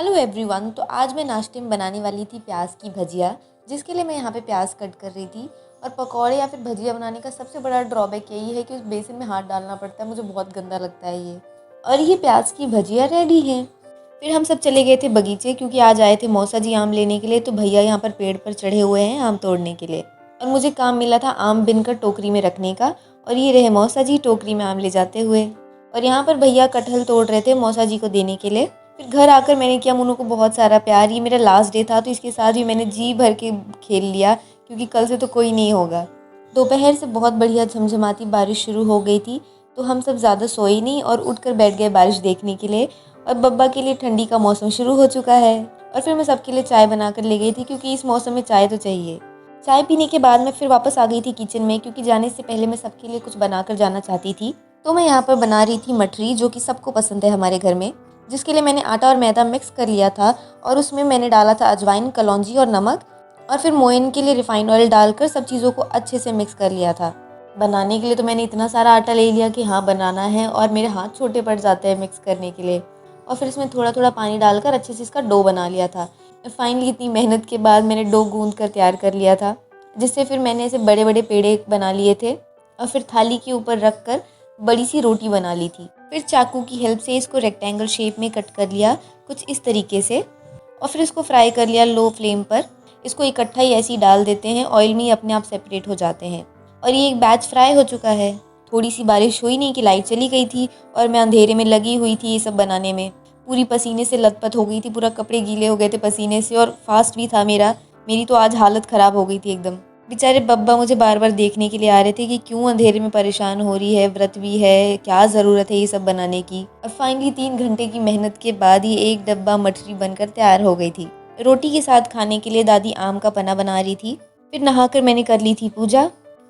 Hello everyone. तो आज मैं नाश्ते में बनाने वाली थी प्याज की भजिया, जिसके लिए मैं यहाँ पे प्याज कट कर रही थी। और पकौड़े या फिर भजिया बनाने का सबसे बड़ा ड्रॉबैक यही है कि उस बेसन में हाथ डालना पड़ता है। मुझे बहुत गंदा लगता है ये। और ये प्याज की भजिया रेडी है। फिर हम सब चले गए थे बगीचे, क्योंकि आज आए थे मौसा जी आम लेने के लिए। तो भैया यहाँ पर पेड़ पर चढ़े हुए हैं आम तोड़ने के लिए, और मुझे काम मिला था आम बिनकर टोकरी में रखने का। और ये रहे मौसा जी टोकरी में आम ले जाते हुए। और यहाँ पर भैया कटहल तोड़ रहे थे मौसा जी को देने के लिए। फिर घर आकर मैंने किया मुन्नू को बहुत सारा प्यार। ये मेरा लास्ट डे था, तो इसके साथ भी मैंने जी भर के खेल लिया, क्योंकि कल से तो कोई नहीं होगा। दोपहर से बहुत बढ़िया झमझमाती बारिश शुरू हो गई थी, तो हम सब ज़्यादा सोए नहीं और उठकर बैठ गए बारिश देखने के लिए। और बब्बा के लिए ठंडी का मौसम शुरू हो चुका है। और फिर मैं सबके लिए चाय बनाकर ले गई थी, क्योंकि इस मौसम में चाय तो चाहिए। चाय पीने के बाद मैं फिर वापस आ गई थी किचन में, क्योंकि जाने से पहले मैं सबके लिए कुछ बनाकर जाना चाहती थी। तो मैं यहाँ पर बना रही थी मठरी, जो कि सबको पसंद है हमारे घर में। जिसके लिए मैंने आटा और मैदा मिक्स कर लिया था, और उसमें मैंने डाला था अजवाइन, कलौंजी और नमक। और फिर मोयन के लिए रिफाइंड ऑयल डालकर सब चीज़ों को अच्छे से मिक्स कर लिया था। बनाने के लिए तो मैंने इतना सारा आटा ले लिया कि हाँ बनाना है, और मेरे हाथ छोटे पड़ जाते हैं मिक्स करने के लिए। और फिर इसमें थोड़ा थोड़ा पानी डालकर अच्छे से इसका डो बना लिया था। फाइनली इतनी मेहनत के बाद मैंने डो गूंद कर तैयार कर लिया था, जिससे फिर मैंने ऐसे बड़े बड़े पेड़े बना लिए थे। और फिर थाली के ऊपर रख कर बड़ी सी रोटी बना ली थी। फिर चाकू की हेल्प से इसको रेक्टेंगल शेप में कट कर लिया, कुछ इस तरीके से। और फिर इसको फ्राई कर लिया लो फ्लेम पर। इसको इकट्ठा ही ऐसे ही डाल देते हैं, ऑयल में ही अपने आप सेपरेट हो जाते हैं। और ये एक बैच फ्राई हो चुका है। थोड़ी सी बारिश हुई नहीं कि लाइट चली गई थी, और मैं अंधेरे में लगी हुई थी ये सब बनाने में। पूरी पसीने से लथपथ हो गई थी, पूरा कपड़े गीले हो गए थे पसीने से, और फास्ट भी था मेरा। मेरी तो आज हालत ख़राब हो गई थी एकदम। बेचारे बब्बा मुझे बार बार देखने के लिए आ रहे थे कि क्यों अंधेरे में परेशान हो रही है, व्रत भी है, क्या ज़रूरत है ये सब बनाने की। और फाइनली 3 घंटे की मेहनत के बाद ही एक डब्बा मठरी बनकर तैयार हो गई थी। रोटी के साथ खाने के लिए दादी आम का पना बना रही थी। फिर नहाकर मैंने कर ली थी पूजा,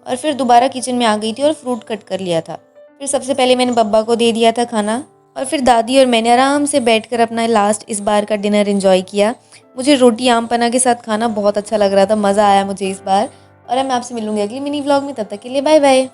और फिर दोबारा किचन में आ गई थी और फ्रूट कट कर लिया था। फिर सबसे पहले मैंने बब्बा को दे दिया था खाना, और फिर दादी और मैंने आराम से बैठकर अपना लास्ट इस बार का डिनर एंजॉय किया। मुझे रोटी आम पना के साथ खाना बहुत अच्छा लग रहा था, मज़ा आया मुझे इस बार। और अब मैं आपसे मिलूंगी अगली मिनी व्लॉग में। तब तक के लिए बाय बाय।